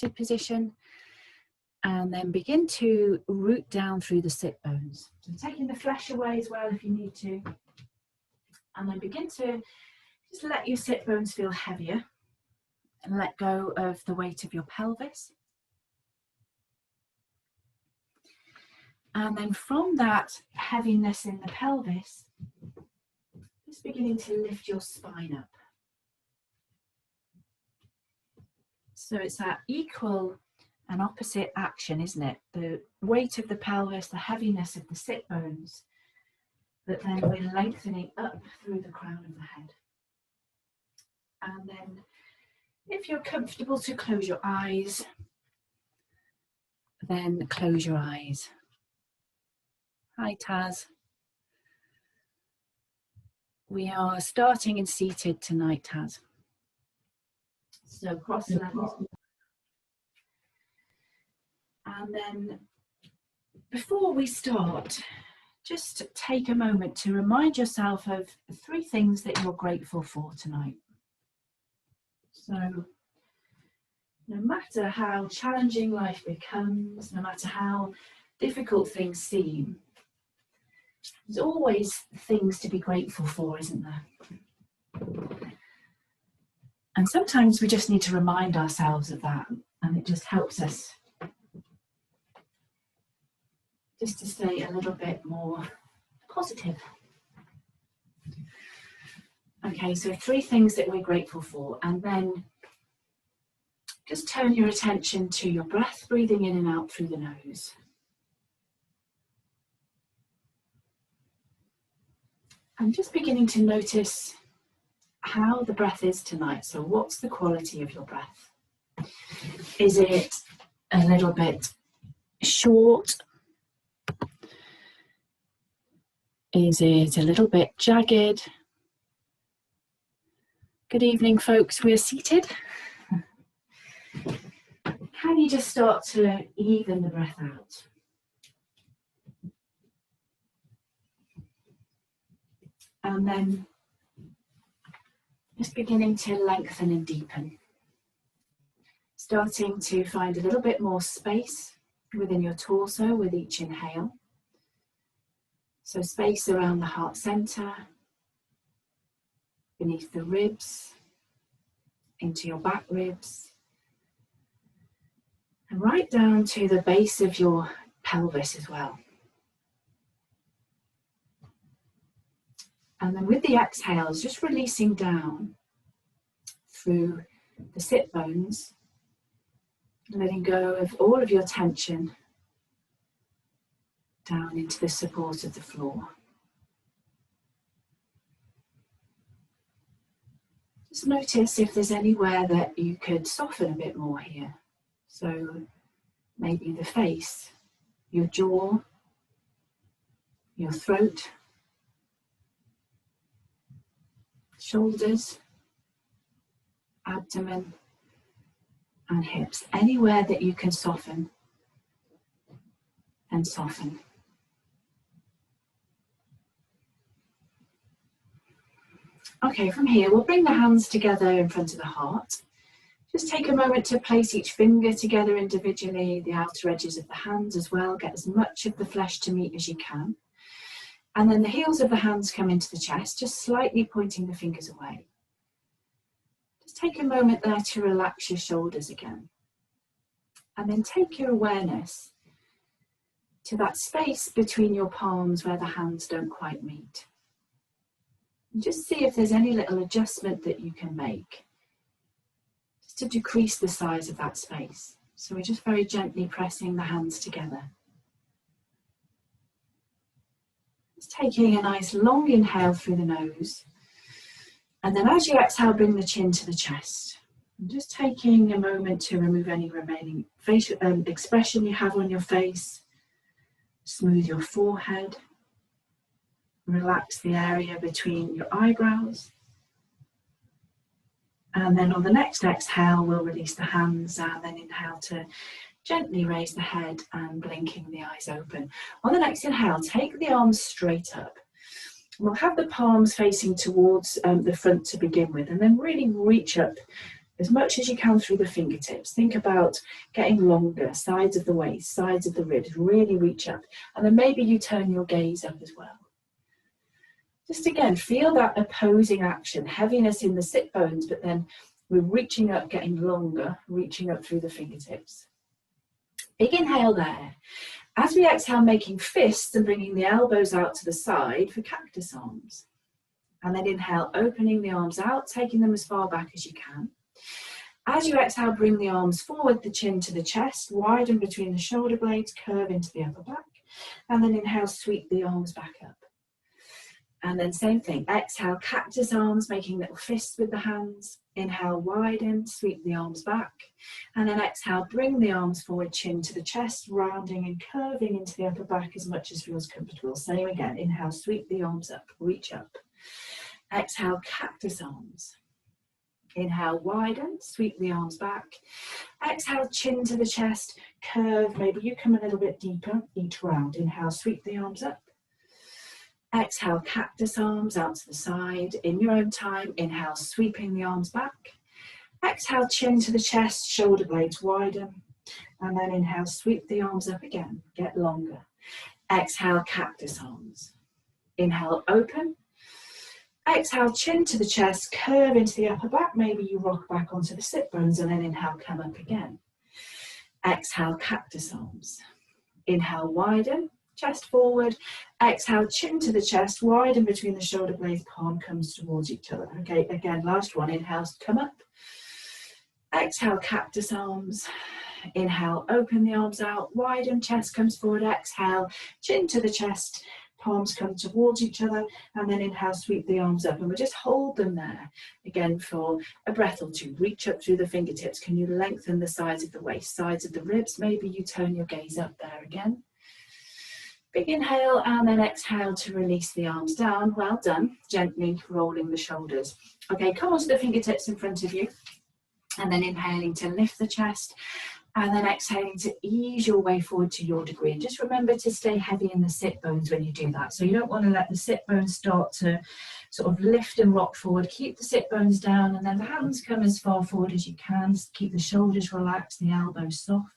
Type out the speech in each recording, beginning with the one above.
seated position, and then begin to root down through the sit bones. So taking the flesh away as well if you need to, and then begin to just let your sit bones feel heavier and let go of the weight of your pelvis. And then from that heaviness in the pelvis, just beginning to lift your spine up. So it's that equal and opposite action, isn't it? The weight of the pelvis, the heaviness of the sit bones, but then we're lengthening up through the crown of the head. And then if you're comfortable to close your eyes, then close your eyes. Hi Taz. We are starting in seated tonight, Taz. So cross legs. And then before we start, just take a moment to remind yourself of 3 things that you're grateful for tonight. So no matter how challenging life becomes, no matter how difficult things seem, there's always things to be grateful for, isn't there? And sometimes we just need to remind ourselves of that, and it just helps us just to stay a little bit more positive. Okay, so 3 things that we're grateful for, and then just turn your attention to your breath, breathing in and out through the nose. And just beginning to notice how the breath is tonight. So what's the quality of your breath? Is it a little bit short? Is it a little bit jagged? Good evening, folks. We're seated. Can you just start to even the breath out? And then just beginning to lengthen and deepen. Starting to find a little bit more space within your torso with each inhale. So space around the heart center, beneath the ribs, into your back ribs, and right down to the base of your pelvis as well. And then with the exhales, just releasing down through the sit bones, letting go of all of your tension down into the support of the floor. Just notice if there's anywhere that you could soften a bit more here. So maybe the face, your jaw, your throat, shoulders, abdomen, and hips. Anywhere that you can soften and soften. Okay, from here, we'll bring the hands together in front of the heart. Just take a moment to place each finger together individually, the outer edges of the hands as well. Get as much of the flesh to meet as you can. And then the heels of the hands come into the chest, just slightly pointing the fingers away. Just take a moment there to relax your shoulders again. And then take your awareness to that space between your palms where the hands don't quite meet. And just see if there's any little adjustment that you can make, just to decrease the size of that space. So we're just very gently pressing the hands together. Just taking a nice long inhale through the nose. And then as you exhale, bring the chin to the chest. And just taking a moment to remove any remaining facial expression you have on your face. Smooth your forehead. Relax the area between your eyebrows. And then on the next exhale, we'll release the hands and then inhale to gently raise the head and blinking the eyes open. On the next inhale, take the arms straight up. We'll have the palms facing towards the front to begin with, and then really reach up as much as you can through the fingertips. Think about getting longer, sides of the waist, sides of the ribs, really reach up. And then maybe you turn your gaze up as well. Just again, feel that opposing action, heaviness in the sit bones, but then we're reaching up, getting longer, reaching up through the fingertips. Big inhale there. As we exhale, making fists and bringing the elbows out to the side for cactus arms. And then inhale, opening the arms out, taking them as far back as you can. As you exhale, bring the arms forward, the chin to the chest, widen between the shoulder blades, curve into the upper back. And then inhale, sweep the arms back up. And then same thing, exhale, cactus arms, making little fists with the hands. Inhale, widen, sweep the arms back. And then exhale, bring the arms forward, chin to the chest, rounding and curving into the upper back as much as feels comfortable. Same again, inhale, sweep the arms up, reach up. Exhale, cactus arms. Inhale, widen, sweep the arms back. Exhale, chin to the chest, curve, maybe you come a little bit deeper each round. Inhale, sweep the arms up. Exhale, cactus arms out to the side. In your own time, inhale, sweeping the arms back. Exhale, chin to the chest, shoulder blades widen. And then inhale, sweep the arms up again, get longer. Exhale, cactus arms. Inhale, open. Exhale, chin to the chest, curve into the upper back. Maybe you rock back onto the sit bones and then inhale, come up again. Exhale, cactus arms. Inhale, widen. Chest forward, exhale, chin to the chest, widen between the shoulder blades, palm comes towards each other. Okay, again, last one, inhale, come up. Exhale, cactus arms. Inhale, open the arms out, widen, chest comes forward, exhale, chin to the chest, palms come towards each other, and then inhale, sweep the arms up, and we'll just hold them there, again, for a breath or two. Reach up through the fingertips. Can you lengthen the sides of the waist, sides of the ribs? Maybe you turn your gaze up there again. Big inhale and then exhale to release the arms down. Well done. Gently rolling the shoulders. Okay, come onto the fingertips in front of you. And then inhaling to lift the chest. And then exhaling to ease your way forward to your degree. And just remember to stay heavy in the sit bones when you do that. So you don't want to let the sit bones start to sort of lift and rock forward. Keep the sit bones down and then the hands come as far forward as you can. Keep the shoulders relaxed, the elbows soft.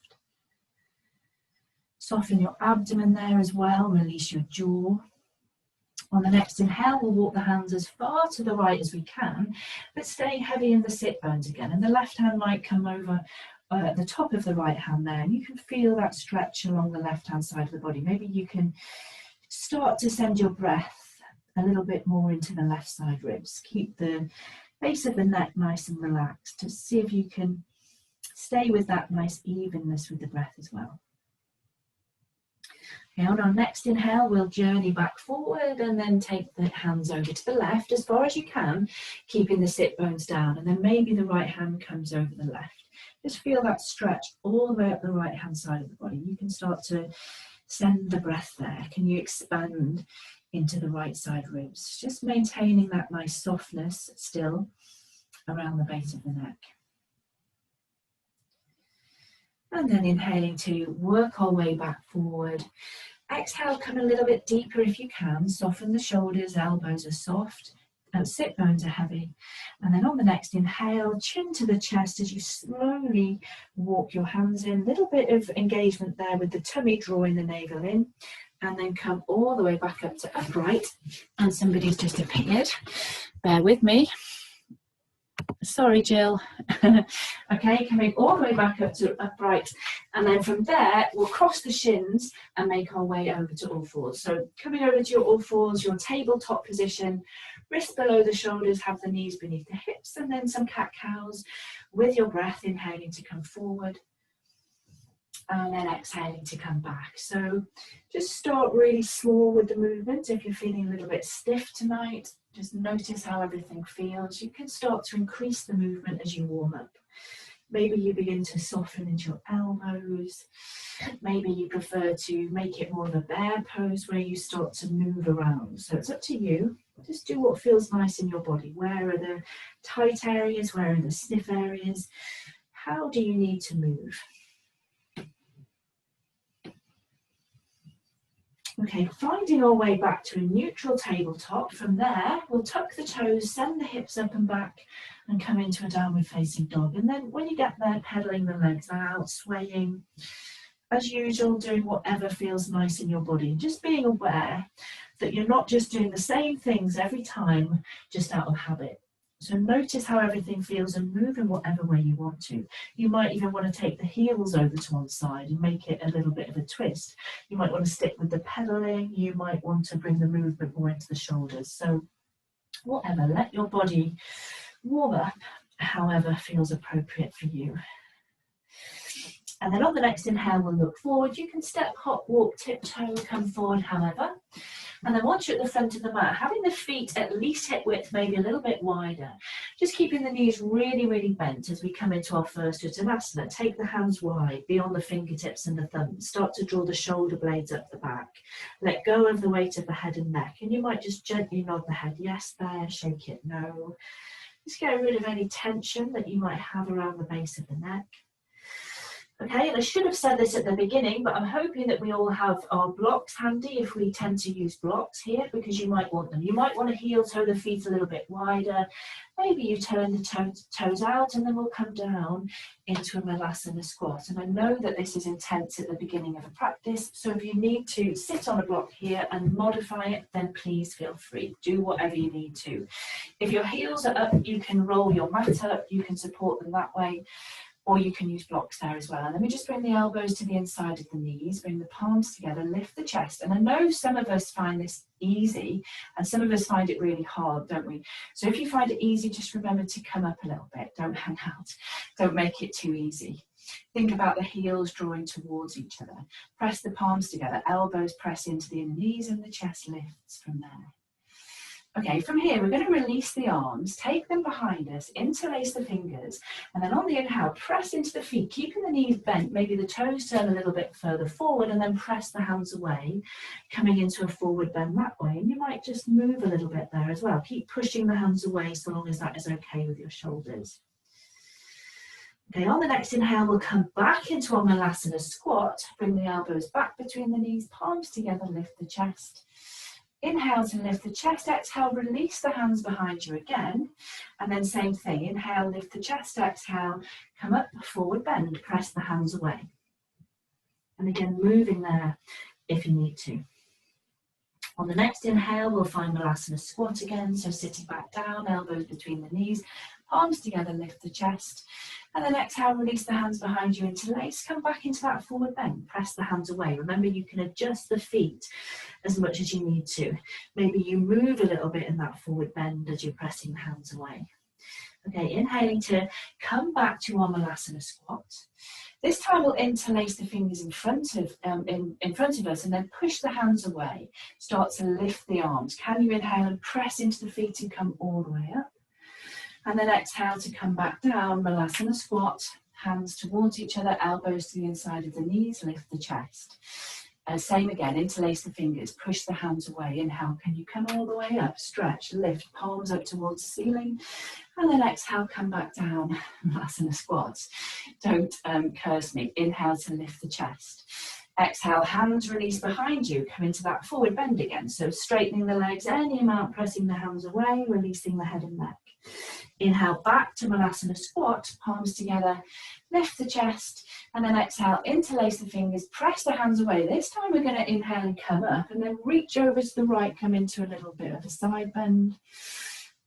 Soften your abdomen there as well, release your jaw. On the next inhale, we'll walk the hands as far to the right as we can, but stay heavy in the sit bones again. And the left hand might come over the top of the right hand there, and you can feel that stretch along the left-hand side of the body. Maybe you can start to send your breath a little bit more into the left side ribs. Keep the base of the neck nice and relaxed to see if you can stay with that nice evenness with the breath as well. Okay, on our next inhale, we'll journey back forward and then take the hands over to the left as far as you can, keeping the sit bones down. And then maybe the right hand comes over the left. Just feel that stretch all the way up the right hand side of the body. You can start to send the breath there. Can you expand into the right side ribs? Just maintaining that nice softness still around the base of the neck. And then inhaling to work our way back forward. Exhale, come a little bit deeper if you can. Soften the shoulders, elbows are soft, sit bones are heavy. And then on the next inhale, chin to the chest as you slowly walk your hands in. A little bit of engagement there with the tummy, drawing the navel in. And then come all the way back up to upright. And somebody's just appeared. Bear with me. Sorry, Jill. Okay, coming all the way back up to upright. And then from there, we'll cross the shins and make our way over to all fours. So coming over to your all fours, your tabletop position, wrists below the shoulders, have the knees beneath the hips, and then some cat-cows with your breath, inhaling to come forward. And then exhaling to come back. So just start really small with the movement. If you're feeling a little bit stiff tonight, just notice how everything feels. You can start to increase the movement as you warm up. Maybe you begin to soften into your elbows. Maybe you prefer to make it more of a bear pose where you start to move around. So it's up to you. Just do what feels nice in your body. Where are the tight areas? Where are the stiff areas? How do you need to move? Okay, finding our way back to a neutral tabletop. From there, we'll tuck the toes, send the hips up and back, and come into a downward facing dog. And then when you get there, pedaling the legs out, swaying, as usual, doing whatever feels nice in your body. Just being aware that you're not just doing the same things every time, just out of habit. So notice how everything feels and move in whatever way you want to. You might even want to take the heels over to one side and make it a little bit of a twist. You might want to stick with the pedaling. You might want to bring the movement more into the shoulders. So whatever, let your body warm up however feels appropriate for you. And then on the next inhale, we'll look forward. You can step, hop, walk, tiptoe, come forward, however. And then once you're at the front of the mat, having the feet at least hip width, maybe a little bit wider. Just keeping the knees really, really bent as we come into our first Uttanasana. Take the hands wide, beyond the fingertips and the thumbs. Start to draw the shoulder blades up the back. Let go of the weight of the head and neck. And you might just gently nod the head, yes there, shake it, no. Just get rid of any tension that you might have around the base of the neck. Okay, and I should have said this at the beginning, but I'm hoping that we all have our blocks handy if we tend to use blocks here, because you might want them. You might want to heel toe the feet a little bit wider. Maybe you turn the toes out, and then we'll come down into a Malasana squat. And I know that this is intense at the beginning of a practice, so if you need to sit on a block here and modify it, then please feel free. Do whatever you need to. If your heels are up, you can roll your mat up, you can support them that way. Or you can use blocks there as well. And let me just bring the elbows to the inside of the knees, bring the palms together, lift the chest. And I know some of us find this easy and some of us find it really hard, don't we? So if you find it easy, just remember to come up a little bit. Don't hang out. Don't make it too easy. Think about the heels drawing towards each other. Press the palms together, elbows press into the inner knees, and the chest lifts from there. Okay, from here, we're going to release the arms, take them behind us, interlace the fingers, and then on the inhale, press into the feet, keeping the knees bent, maybe the toes turn a little bit further forward, and then press the hands away, coming into a forward bend that way. And you might just move a little bit there as well. Keep pushing the hands away so long as that is okay with your shoulders. Okay, on the next inhale, we'll come back into our Malasana squat, bring the elbows back between the knees, palms together, lift the chest. Inhale to lift the chest, exhale, release the hands behind you again. And then same thing, inhale, lift the chest, exhale, come up, forward bend, press the hands away. And again, moving there if you need to. On the next inhale, we'll find Malasana squat again. So sitting back down, elbows between the knees, palms together, lift the chest. And then exhale, release the hands behind you, interlace, come back into that forward bend, press the hands away. Remember, you can adjust the feet as much as you need to. Maybe you move a little bit in that forward bend as you're pressing the hands away. Okay, inhaling to come back to our Malasana squat. This time we'll interlace the fingers in front of us and then push the hands away. Start to lift the arms. Can you inhale and press into the feet and come all the way up? And then exhale to come back down, Malasana squat, hands towards each other, elbows to the inside of the knees, lift the chest. Same again, interlace the fingers, push the hands away. Inhale, can you come all the way up? Stretch, lift, palms up towards the ceiling. And then exhale, come back down, Malasana squats. Don't curse me. Inhale to lift the chest. Exhale, hands release behind you, come into that forward bend again. So straightening the legs any amount, pressing the hands away, releasing the head and neck. Inhale back to Malasana squat, palms together, lift the chest, and then exhale, interlace the fingers, press the hands away. This time we're going to inhale and come up, and then reach over to the right, come into a little bit of a side bend.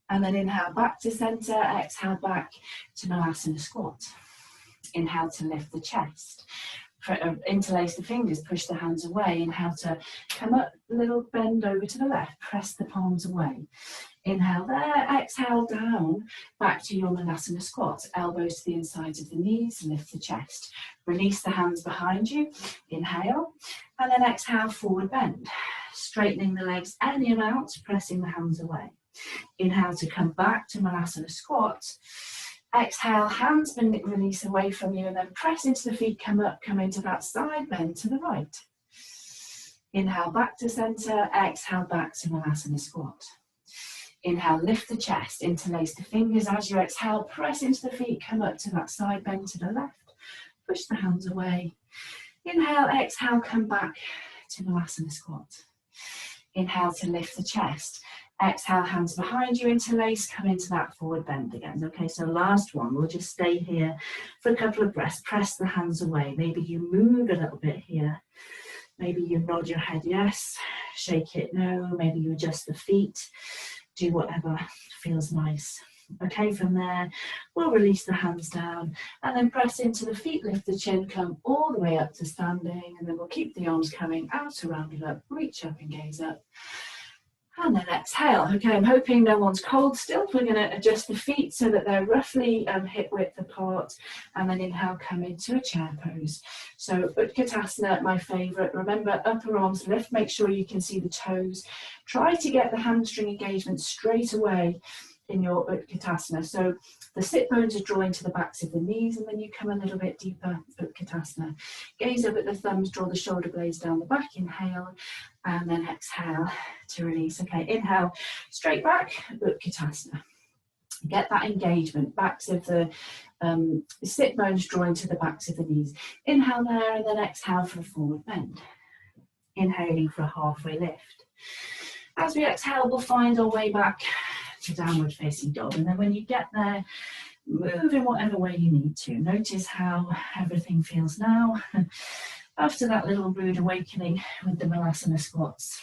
And then inhale back to center, exhale back to Malasana squat. Inhale to lift the chest. Interlace the fingers, push the hands away. Inhale to come up, little bend over to the left, press the palms away. Inhale there, exhale down, back to your Malasana squat. Elbows to the insides of the knees, lift the chest. Release the hands behind you, inhale, and then exhale, forward bend. Straightening the legs any amount, pressing the hands away. Inhale to come back to Malasana squat. Exhale, hands release away from you, and then press into the feet, come up, come into that side bend to the right. Inhale back to center, exhale back to Malasana squat. Inhale, lift the chest, interlace the fingers as you exhale, press into the feet, come up to that side bend to the left, push the hands away. Inhale, exhale, come back to Malasana squat. Inhale to lift the chest. Exhale, hands behind you, interlace, come into that forward bend again. Okay, so last one, we'll just stay here for a couple of breaths. Press the hands away. Maybe you move a little bit here. Maybe you nod your head yes, shake it no. Maybe you adjust the feet. Do whatever feels nice. Okay, from there, we'll release the hands down and then press into the feet, lift the chin, come all the way up to standing, and then we'll keep the arms coming out, rounded up, reach up and gaze up. And then exhale. Okay, I'm hoping no one's cold still. We're going to adjust the feet so that they're roughly hip width apart, and then inhale, come into a chair pose. So Utkatasana, my favourite. Remember, upper arms lift, make sure you can see the toes. Try to get the hamstring engagement straight away in your Utkatasana. So the sit bones are drawing to the backs of the knees, and then you come a little bit deeper, Utkatasana. Gaze up at the thumbs, draw the shoulder blades down the back, inhale, and then exhale to release. Okay, inhale, straight back, Utkatasana. Get that engagement, backs of the sit bones drawing to the backs of the knees. Inhale there, and then exhale for a forward bend. Inhaling for a halfway lift. As we exhale, we'll find our way back to downward facing dog, and then when you get there, move in whatever way you need to. Notice how everything feels now after that little rude awakening with the Malasana squats.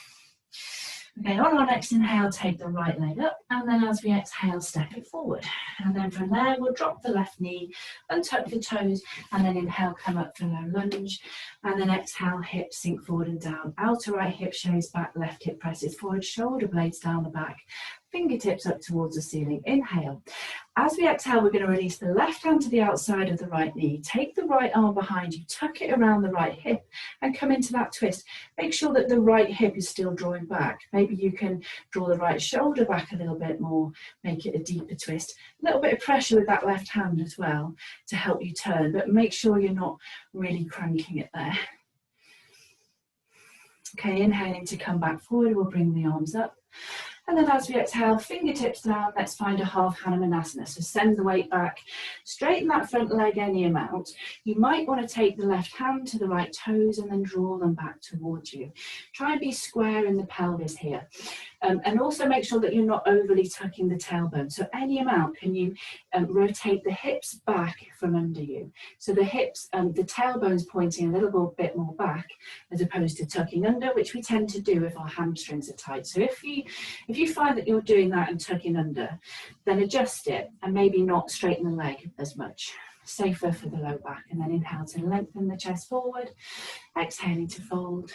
Okay, on our next inhale, take the right leg up, and then as we exhale, step it forward. And then from there, we'll drop the left knee, untuck the toes, and then inhale, come up for low lunge. And then exhale, hips sink forward and down. Outer right hip shaves back, left hip presses forward, shoulder blades down the back, fingertips up towards the ceiling. Inhale. As we exhale, we're going to release the left hand to the outside of the right knee. Take the right arm behind you, tuck it around the right hip, and come into that twist. Make sure that the right hip is still drawing back. Maybe you can draw the right shoulder back a little bit more, make it a deeper twist. A little bit of pressure with that left hand as well to help you turn, but make sure you're not really cranking it there. Okay, inhaling to come back forward, we'll bring the arms up. And then as we exhale, fingertips down, let's find a half Hanumanasana. So send the weight back, straighten that front leg any amount. You might want to take the left hand to the right toes and then draw them back towards you. Try and be square in the pelvis here. And also make sure that you're not overly tucking the tailbone. So any amount, can you rotate the hips back from under you? So the hips, the tailbone's pointing a little bit more back as opposed to tucking under, which we tend to do if our hamstrings are tight. So if you find that you're doing that and tucking under, then adjust it and maybe not straighten the leg as much. Safer for the low back. And then inhale to lengthen the chest forward, exhaling to fold.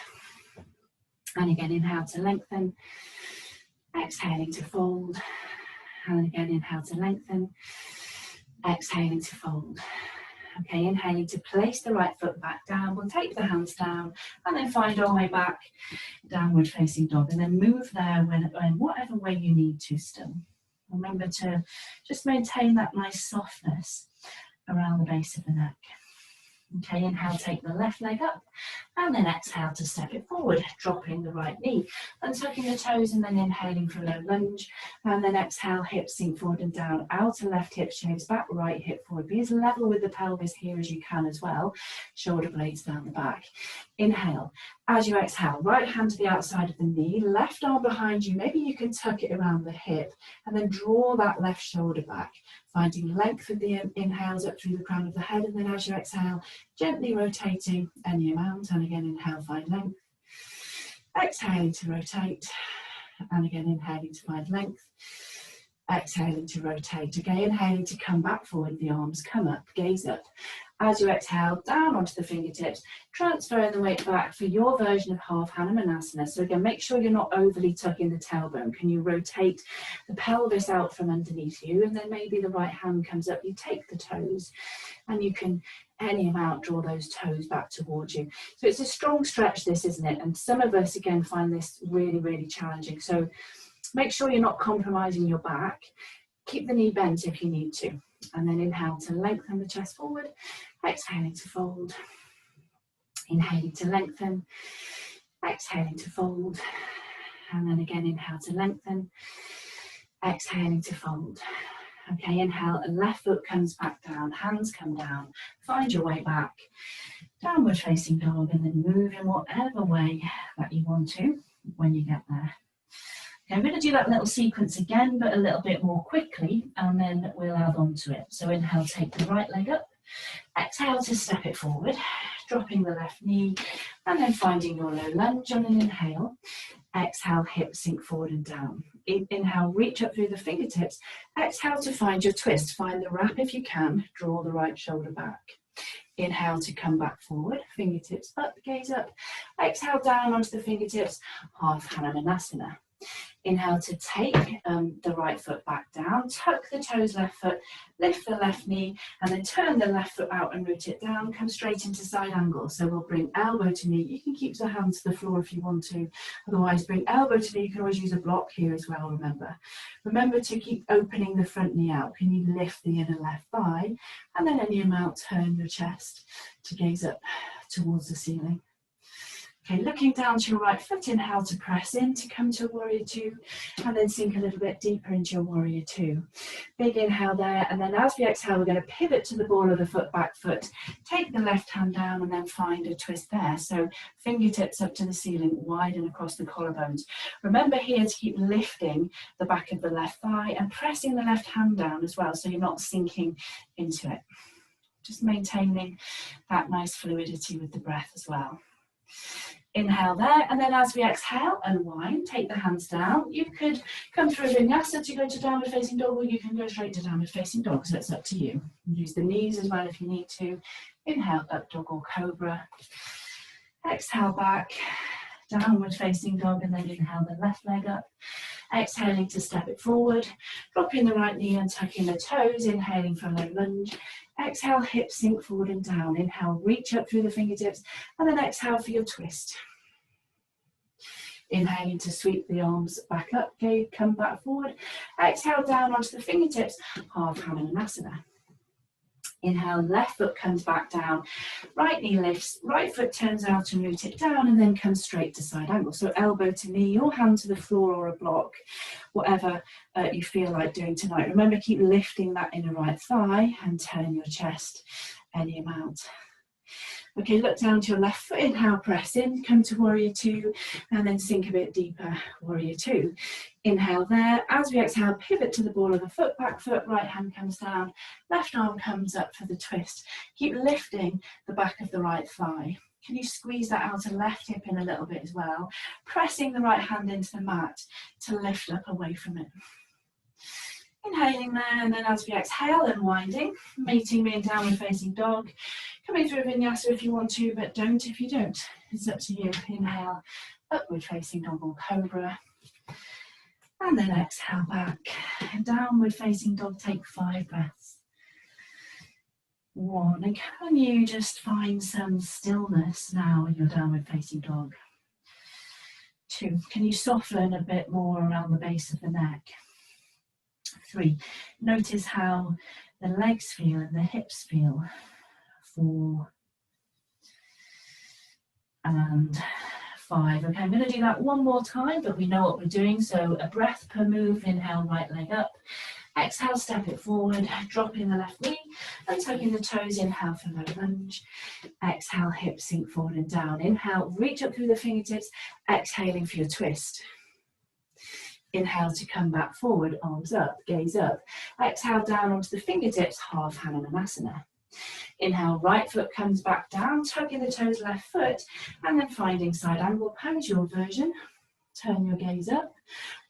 And again, inhale to lengthen, exhaling to fold. And again, inhale to lengthen, exhaling to fold. Okay, inhaling to place the right foot back down. We'll take the hands down and then find our way back, downward facing dog, and then move there in whatever way you need to still. Remember to just maintain that nice softness around the base of the neck. Okay, inhale, take the left leg up, and then exhale to step it forward, dropping the right knee, untucking the toes, and then inhaling for a low lunge, and then exhale, hips sink forward and down, outer left hip shaves back, right hip forward. Be as level with the pelvis here as you can as well, shoulder blades down the back. Inhale. As you exhale, right hand to the outside of the knee, left arm behind you, maybe you can tuck it around the hip, and then draw that left shoulder back, finding length of the inhales up through the crown of the head, and then as you exhale, gently rotating any amount, and again inhale, find length, exhaling to rotate, and again inhaling to find length, exhaling to rotate. Again, inhaling to come back forward, the arms come up, gaze up. As you exhale, down onto the fingertips, transfer the weight back for your version of half Hanumanasana. So again, make sure you're not overly tucking the tailbone. Can you rotate the pelvis out from underneath you? And then maybe the right hand comes up, you take the toes, and you can, any amount, draw those toes back towards you. So it's a strong stretch, this, isn't it? And some of us, again, find this really, really challenging. So make sure you're not compromising your back. Keep the knee bent if you need to. And then inhale to lengthen the chest forward, exhaling to fold, inhaling to lengthen, exhaling to fold, and then again inhale to lengthen, exhaling to fold. Okay, inhale, and left foot comes back down, hands come down, find your way back, downward facing dog, and then move in whatever way that you want to when you get there. Okay, I'm going to do that little sequence again, but a little bit more quickly, and then we'll add on to it. So inhale, take the right leg up. Exhale to step it forward, dropping the left knee, and then finding your low lunge on an inhale. Exhale, hips sink forward and down. Inhale, reach up through the fingertips. Exhale to find your twist. Find the wrap if you can. Draw the right shoulder back. Inhale to come back forward, fingertips up, gaze up. Exhale down onto the fingertips, half Hanumanasana. Inhale to take the right foot back down, tuck the toes left foot, lift the left knee, and then turn the left foot out and root it down. Come straight into side angle. So we'll bring elbow to knee. You can keep the hands to the floor if you want to. Otherwise, bring elbow to knee. You can always use a block here as well, remember. Remember to keep opening the front knee out. Can you lift the inner left thigh? And then any amount, turn your chest to gaze up towards the ceiling. Okay, looking down to your right foot, inhale to press in to come to warrior two, and then sink a little bit deeper into your warrior two. Big inhale there, and then as we exhale, we're going to pivot to the ball of the foot, back foot. Take the left hand down and then find a twist there. So fingertips up to the ceiling, widen across the collarbones. Remember here to keep lifting the back of the left thigh and pressing the left hand down as well, so you're not sinking into it. Just maintaining that nice fluidity with the breath as well. Inhale there, and then as we exhale, unwind, take the hands down. You could come through a vinyasa to go to downward facing dog, or you can go straight to downward facing dog, so it's up to you. Use the knees as well if you need to. Inhale, up dog or cobra. Exhale back, downward facing dog, and then inhale the left leg up. Exhaling to step it forward, dropping the right knee and tucking the toes, inhaling for a low lunge. Exhale, hips sink forward and down. Inhale, reach up through the fingertips, and then exhale for your twist. Inhaling to sweep the arms back up, okay, come back forward. Exhale down onto the fingertips, half Hanumanasana. Inhale, left foot comes back down, right knee lifts, right foot turns out and root it down, and then comes straight to side angle. So elbow to knee, or hand to the floor or a block, whatever you feel like doing tonight. Remember, keep lifting that inner right thigh and turn your chest any amount. Okay, look down to your left foot, inhale, press in, come to warrior two, and then sink a bit deeper, warrior two. Inhale there, as we exhale, pivot to the ball of the foot, back foot, right hand comes down, left arm comes up for the twist. Keep lifting the back of the right thigh. Can you squeeze that outer left hip in a little bit as well? Pressing the right hand into the mat to lift up away from it. Inhaling there, and then as we exhale, unwinding, meeting me in downward facing dog. Coming through a vinyasa if you want to, but don't if you don't. It's up to you. Inhale, upward facing dog or cobra. And then exhale back. Downward facing dog, take 5 breaths. 1, and can you just find some stillness now in your downward facing dog? 2, can you soften a bit more around the base of the neck? 3, notice how the legs feel and the hips feel. 4 and 5. Okay, I'm going to do that one more time, but we know what we're doing. So a breath per move. Inhale, right leg up. Exhale, step it forward, dropping the left knee and tucking the toes. Inhale for low lunge. Exhale, hips sink forward and down. Inhale, reach up through the fingertips. Exhaling for your twist. Inhale to come back forward, arms up, gaze up. Exhale down onto the fingertips, half Hanumanasana. Inhale, right foot comes back down, tucking the toes, left foot, and then finding side angle pose, your version. Turn your gaze up,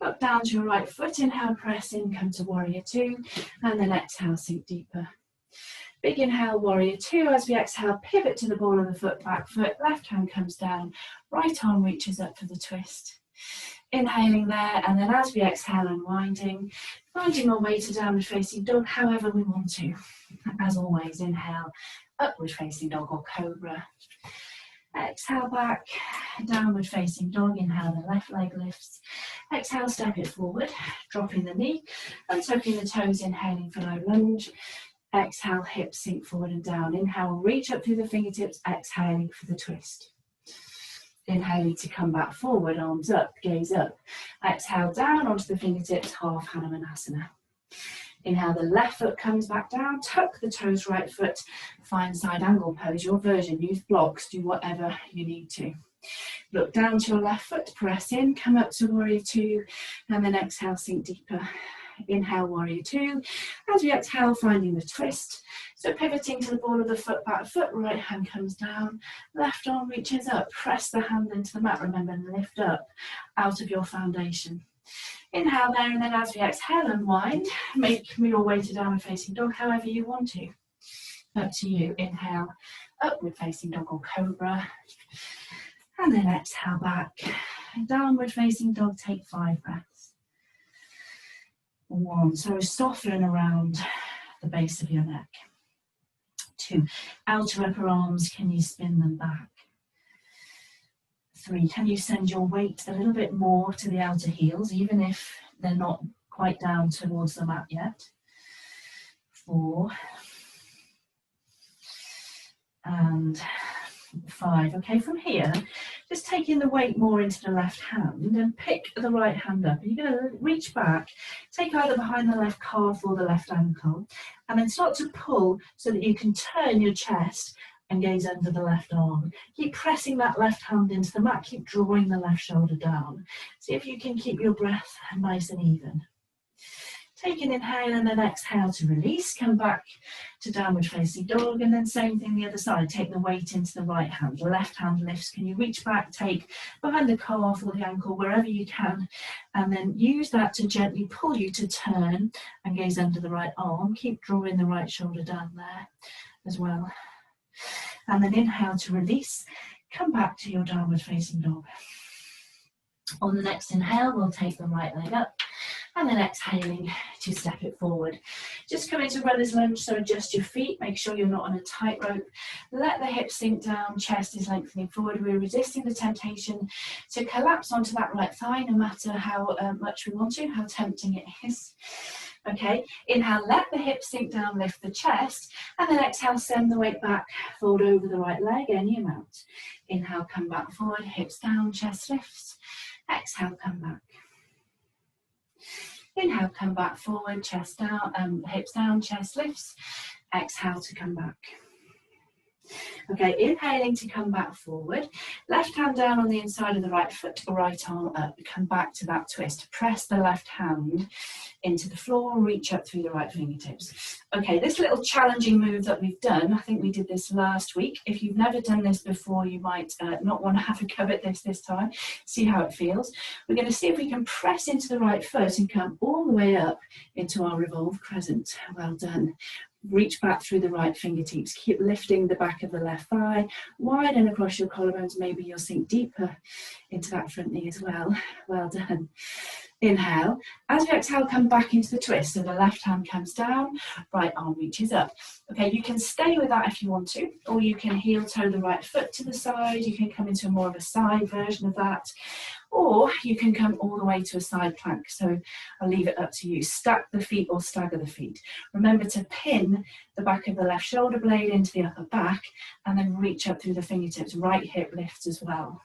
look down to your right foot, inhale, press in, come to warrior two, and then exhale, sink deeper. Big inhale, warrior two. As we exhale, pivot to the ball of the foot, back foot, left hand comes down, right arm reaches up for the twist. Inhaling there, and then as we exhale, unwinding, finding our way to downward facing dog however we want to. As always, inhale, upward facing dog or cobra. Exhale back, downward facing dog. Inhale, the left leg lifts. Exhale, step it forward, dropping the knee and tucking the toes, inhaling for low lunge. Exhale, hips sink forward and down. Inhale, reach up through the fingertips, exhaling for the twist. Inhaling to come back forward, arms up, gaze up. Exhale down onto the fingertips, half Hanumanasana. Inhale, the left foot comes back down, tuck the toes, right foot, find side angle pose, your version, use blocks, do whatever you need to. Look down to your left foot, press in, come up to warrior two, and then exhale, sink deeper. Inhale, warrior two. As we exhale, finding the twist. So pivoting to the ball of the foot, back foot, right hand comes down, left arm reaches up, press the hand into the mat, remember, lift up out of your foundation. Inhale there, and then as we exhale, unwind, make your way to downward facing dog, however you want to. Up to you. Inhale, upward facing dog or cobra. And then exhale back. Downward facing dog, take 5 breaths. 1, so soften around the base of your neck. 2, outer upper arms, can you spin them back? 3, can you send your weight a little bit more to the outer heels, even if they're not quite down towards the mat yet? 4, and 5. Okay, from here, just taking the weight more into the left hand and pick the right hand up. You're going to reach back, take either behind the left calf or the left ankle, and then start to pull so that you can turn your chest and gaze under the left arm. Keep pressing that left hand into the mat, keep drawing the left shoulder down. See if you can keep your breath nice and even. Take an inhale and then exhale to release. Come back to downward facing dog, and then same thing the other side. Take the weight into the right hand. The left hand lifts. Can you reach back, take behind the calf or the ankle, wherever you can, and then use that to gently pull you to turn and gaze under the right arm. Keep drawing the right shoulder down there as well. And then inhale to release. Come back to your downward facing dog. On the next inhale, we'll take the right leg up, and then exhaling to step it forward. Just come into runner's lunge, so adjust your feet, make sure you're not on a tightrope. Let the hips sink down, chest is lengthening forward. We're resisting the temptation to collapse onto that right thigh, no matter how much we want to, how tempting it is. Okay, inhale, let the hips sink down, lift the chest, and then exhale, send the weight back, fold over the right leg, any amount. Inhale, come back forward, hips down, chest lifts. Exhale, come back. Inhale, come back forward, chest down, hips down, chest lifts. Exhale to come back. Okay, inhaling to come back forward. Left hand down on the inside of the right foot, right arm up. Come back to that twist. Press the left hand into the floor, reach up through the right fingertips. Okay, this little challenging move that we've done, I think we did this last week. If you've never done this before, you might not want to have a go at this time. See how it feels. We're going to see if we can press into the right foot and come all the way up into our revolve crescent. Well done. Reach back through the right fingertips. Keep lifting the back of the left thigh, widen across your collarbones. Maybe you'll sink deeper into that front knee as well. Well done. Inhale. As you exhale, come back into the twist. So the left hand comes down, right arm reaches up. Okay, you can stay with that if you want to, or you can heel toe the right foot to the side. You can come into more of a side version of that, or you can come all the way to a side plank. So I'll leave it up to you. Stack the feet or stagger the feet. Remember to pin the back of the left shoulder blade into the upper back, and then reach up through the fingertips. Right hip lifts as well.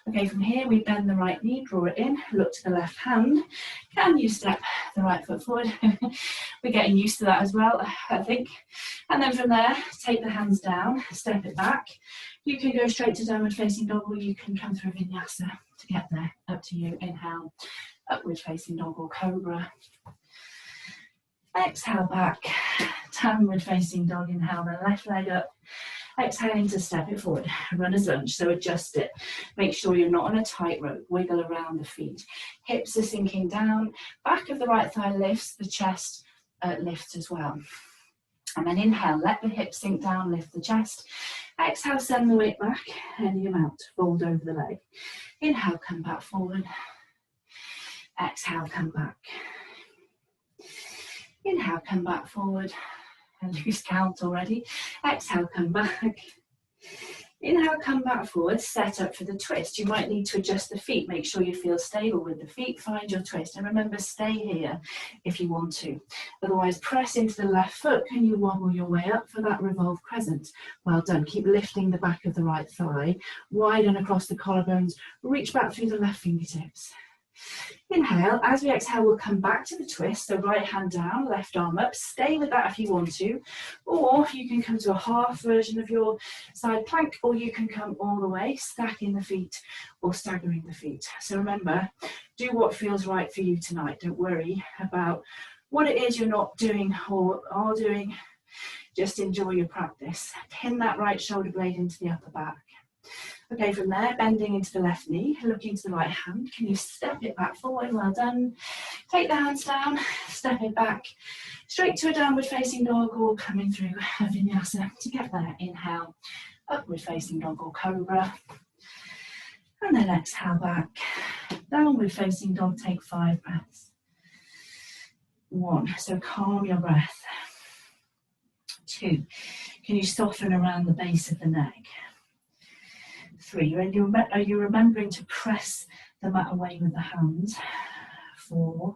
Okay, from here we bend the right knee, draw it in, look to the left hand. Can you step the right foot forward? We're getting used to that as well, I think. And then from there, take the hands down, step it back. You can go straight to downward facing dog, or you can come through vinyasa to get there. Up to you. Inhale, upward facing dog or cobra. Exhale back, downward facing dog. Inhale the left leg up. Exhaling to step it forward, runner's lunge, so adjust it. Make sure you're not on a tightrope, wiggle around the feet. Hips are sinking down, back of the right thigh lifts, the chest lifts as well. And then inhale, let the hips sink down, lift the chest. Exhale, send the weight back, any amount, fold over the leg. Inhale, come back forward. Exhale, come back. Inhale, come back forward. Lose count already. Exhale, come back. Inhale, come back forward, set up for the twist. You might need to adjust the feet, make sure you feel stable with the feet, find your twist. And remember, stay here if you want to. Otherwise, press into the left foot. Can you wobble your way up for that revolve crescent? Well done. Keep lifting the back of the right thigh, widen across the collarbones, reach back through the left fingertips. Inhale, as we exhale, we'll come back to the twist, so right hand down, left arm up. Stay with that if you want to, or you can come to a half version of your side plank, or you can come all the way, stacking the feet or staggering the feet. So remember, do what feels right for you tonight. Don't worry about what it is you're not doing or are doing. Just enjoy your practice. Pin that right shoulder blade into the upper back. Okay, from there, bending into the left knee, looking to the right hand. Can you step it back forward? Well done. Take the hands down, step it back, straight to a downward facing dog or coming through a vinyasa. To get there, inhale, upward facing dog or cobra. And then exhale back, downward facing dog, take 5 breaths. 1, so calm your breath. 2, can you soften around the base of the neck? 3, are you remembering to press the mat away with the hands? 4,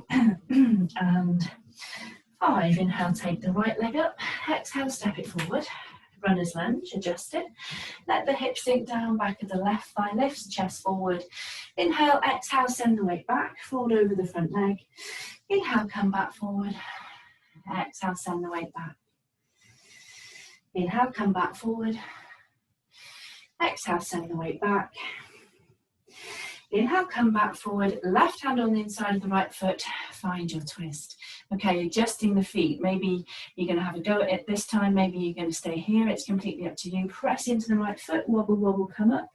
and 5, inhale, take the right leg up, exhale, step it forward, runner's lunge, adjust it, let the hips sink down, back of the left thigh lifts, chest forward, inhale, exhale, send the weight back, forward over the front leg, inhale, come back forward, exhale, send the weight back, inhale, come back forward, exhale, send the weight back. Inhale, come back forward, left hand on the inside of the right foot, find your twist. Okay, adjusting the feet. Maybe you're going to have a go at it this time, maybe you're going to stay here, it's completely up to you. Press into the right foot, wobble, wobble, come up.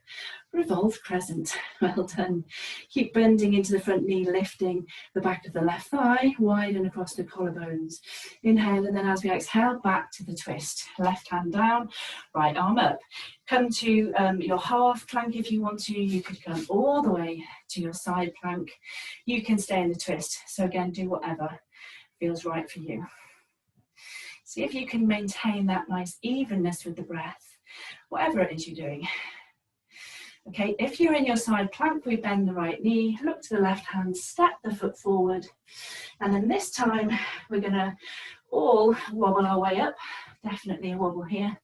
Revolve crescent, well done. Keep bending into the front knee, lifting the back of the left thigh, widen across the collarbones. Inhale, and then as we exhale, back to the twist. Left hand down, right arm up. Come to your half plank if you want to. You could come all the way to your side plank. You can stay in the twist. So again, do whatever feels right for you. See if you can maintain that nice evenness with the breath, whatever it is you're doing. Okay, if you're in your side plank, we bend the right knee, look to the left hand, step the foot forward. And then this time, we're gonna all wobble our way up. Definitely a wobble here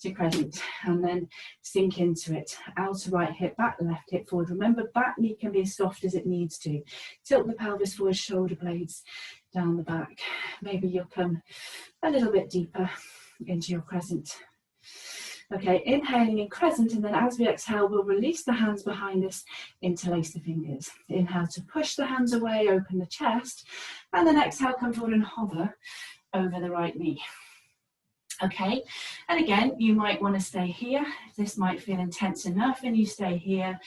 to crescent, and then sink into it. Outer right hip back, left hip forward. Remember, back knee can be as soft as it needs to. Tilt the pelvis forward, shoulder blades down the back. Maybe you'll come a little bit deeper into your crescent. Okay, inhaling in crescent, and then as we exhale, we'll release the hands behind us, interlace the fingers. Inhale to push the hands away, open the chest, and then exhale, come forward and hover over the right knee. Okay, and again, you might want to stay here. This might feel intense enough, and you stay here.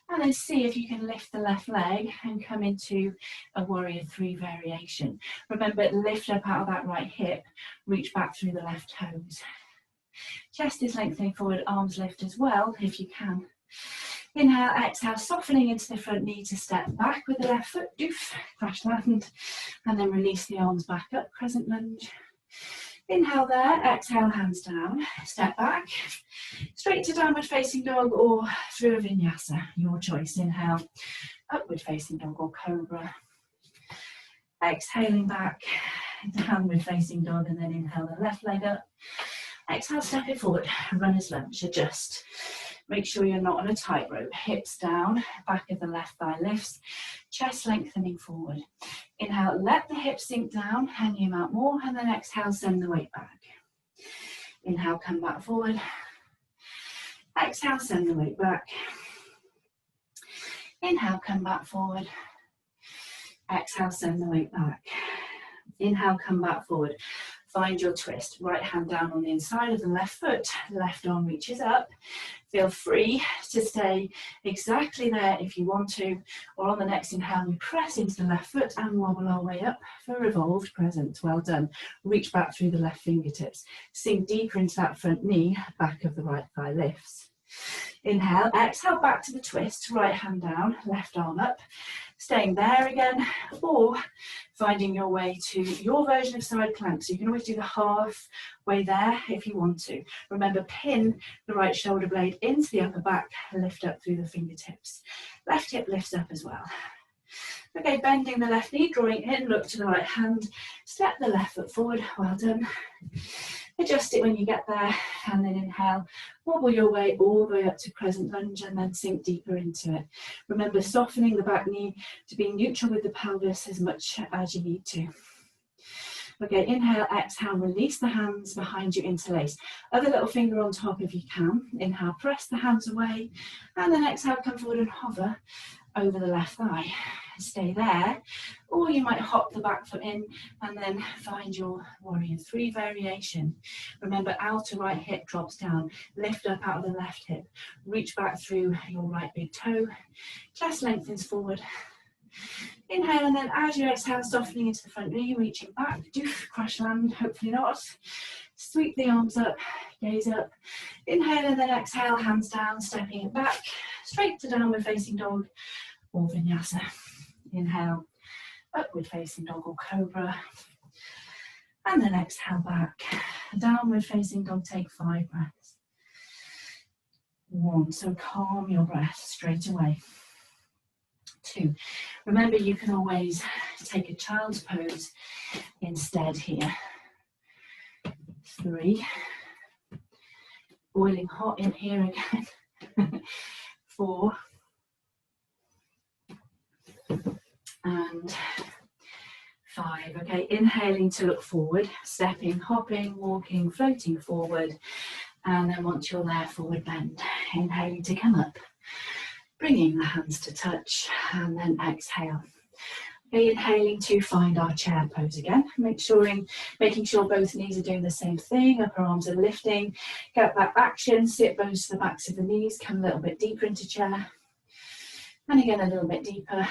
And then see if you can lift the left leg and come into a warrior 3 variation. Remember, lift up out of that right hip, reach back through the left toes. Chest is lengthening forward, arms lift as well, if you can. Inhale, exhale, softening into the front knee to step back with the left foot, doof, crash land, and then release the arms back up, crescent lunge. Inhale there, exhale, hands down, step back, straight to downward facing dog or through a vinyasa, your choice. Inhale, upward facing dog or cobra. Exhaling back, downward facing dog, and then inhale the left leg up. Exhale, step it forward, runner's lunge, adjust. Make sure you're not on a tightrope. Hips down, back of the left thigh lifts, chest lengthening forward. Inhale, let the hips sink down, hang your mat more, and then exhale, send the weight back. Inhale, come back forward. Exhale, send the weight back. Inhale, come back forward. Exhale, send the weight back. Inhale, come back forward. Find your twist. Right hand down on the inside of the left foot. Left arm reaches up. Feel free to stay exactly there if you want to. Or on the next inhale, we press into the left foot and wobble our way up for revolved crescent. Well done. Reach back through the left fingertips. Sink deeper into that front knee. Back of the right thigh lifts. Inhale, exhale back to the twist. Right hand down, left arm up. Staying there again, or finding your way to your version of side plank. So you can always do the half way there if you want to. Remember, pin the right shoulder blade into the upper back, lift up through the fingertips. Left hip lifts up as well. Okay, bending the left knee, drawing in, look to the right hand, step the left foot forward, well done. Adjust it when you get there, and then inhale, wobble your way all the way up to crescent lunge, and then sink deeper into it. Remember, softening the back knee to be neutral with the pelvis as much as you need to. Okay, inhale, exhale, release the hands behind you, interlace. Other little finger on top if you can. Inhale, press the hands away, and then exhale, come forward and hover over the left thigh. Stay there, or you might hop the back foot in and then find your warrior three variation. Remember, outer right hip drops down, lift up out of the left hip, reach back through your right big toe, chest lengthens forward. Inhale, and then as you exhale, softening into the front knee, reaching back, doof, crash land, hopefully not. Sweep the arms up, gaze up. Inhale, and then exhale, hands down, stepping it back, straight to downward facing dog or vinyasa. Inhale, upward facing dog or cobra. And then exhale back, downward facing dog, take 5 breaths. 1, so calm your breath straight away. 2, remember you can always take a child's pose instead here. 3, boiling hot in here again. 4, and 5. Okay, inhaling to look forward, stepping, hopping, walking, floating forward, and then once you're there, forward bend. Inhaling to come up, bringing the hands to touch, and then exhale. Okay, inhaling to find our chair pose again. Making sure both knees are doing the same thing. Upper arms are lifting. Get that action. Sit bones to the backs of the knees. Come a little bit deeper into chair. And again, a little bit deeper.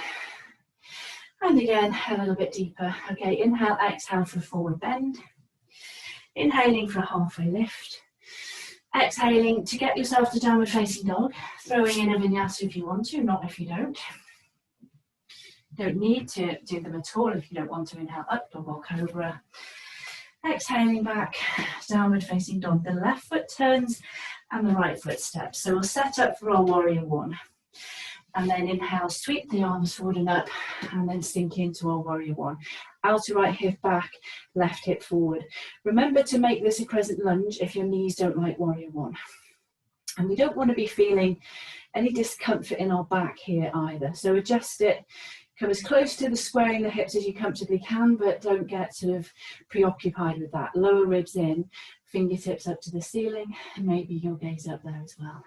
And again, a little bit deeper. Okay, inhale, exhale for a forward bend. Inhaling for a halfway lift. Exhaling to get yourself to downward facing dog. Throwing in a vinyasa if you want to, not if you don't. Don't need to do them at all if you don't want to. Inhale, up dog or cobra. Exhaling back, downward facing dog. The left foot turns and the right foot steps. So we'll set up for our warrior 1. And then inhale, sweep the arms forward and up, and then sink into our warrior 1. Outer right hip back, left hip forward. Remember to make this a crescent lunge if your knees don't like warrior 1. And we don't want to be feeling any discomfort in our back here either. So adjust it, come as close to the squaring the hips as you comfortably can, but don't get sort of preoccupied with that. Lower ribs in, fingertips up to the ceiling, and maybe your gaze up there as well.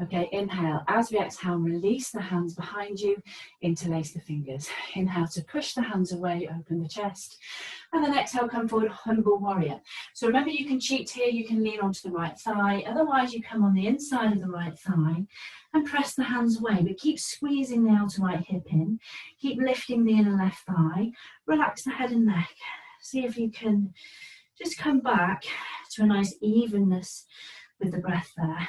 Okay, inhale. As we exhale, release the hands behind you, interlace the fingers. Inhale to push the hands away, open the chest. And then exhale, come forward, humble warrior. So remember, you can cheat here, you can lean onto the right thigh. Otherwise, you come on the inside of the right thigh and press the hands away. But keep squeezing the outer right hip in. Keep lifting the inner left thigh. Relax the head and neck. See if you can just come back to a nice evenness with the breath there.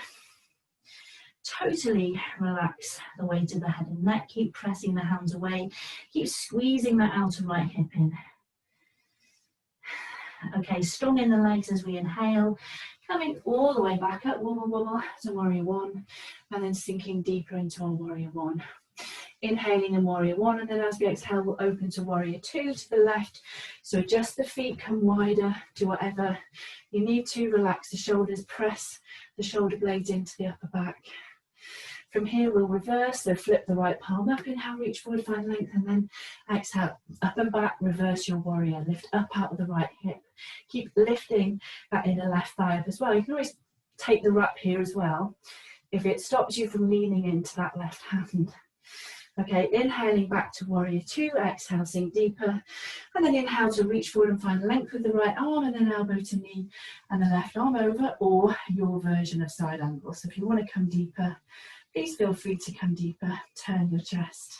Totally relax the weight of the head and neck. Keep pressing the hands away. Keep squeezing that outer right hip in. Okay, strong in the legs as we inhale. Coming all the way back up, wobble, wobble, to warrior 1. And then sinking deeper into our warrior 1. Inhaling in warrior 1, and then as we exhale, we'll open to warrior 2 to the left. So adjust the feet, come wider, do whatever you need to. Relax the shoulders, press the shoulder blades into the upper back. From here, we'll reverse, so flip the right palm up, inhale, reach forward, find length, and then exhale, up and back, reverse your warrior, lift up out of the right hip. Keep lifting that inner left thigh up as well. You can always take the wrap here as well, if it stops you from leaning into that left hand. Okay, inhaling back to warrior 2, exhale, sink deeper, and then inhale to reach forward and find length with the right arm, and then elbow to knee, and the left arm over, or your version of side angle. So if you want to come deeper, please feel free to come deeper, turn your chest.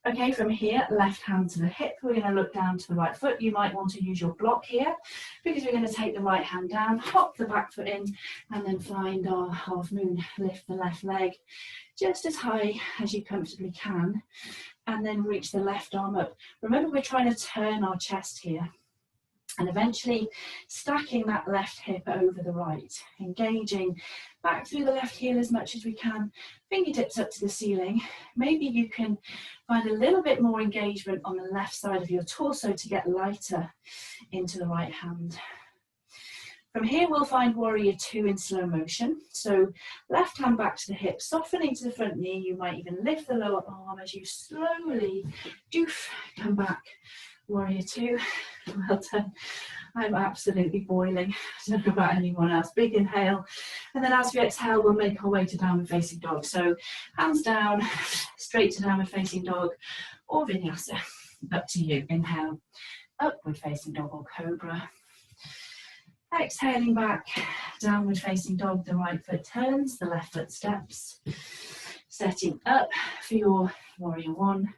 Okay, from here, left hand to the hip, we're going to look down to the right foot. You might want to use your block here, because we're going to take the right hand down, hop the back foot in, and then find our half moon. Lift the left leg just as high as you comfortably can, and then reach the left arm up. Remember, we're trying to turn our chest here, and eventually stacking that left hip over the right, engaging back through the left heel as much as we can, fingertips up to the ceiling. Maybe you can find a little bit more engagement on the left side of your torso to get lighter into the right hand. From here, we'll find warrior two in slow motion. So left hand back to the hip, softening to the front knee. You might even lift the lower arm as you slowly doof, come back. Warrior two, well done. I'm absolutely boiling. I don't know about anyone else. Big inhale. And then as we exhale, we'll make our way to downward facing dog. So hands down, straight to downward facing dog or vinyasa. Up to you. Inhale, upward facing dog or cobra. Exhaling back, downward facing dog, the right foot turns, the left foot steps. Setting up for your warrior one.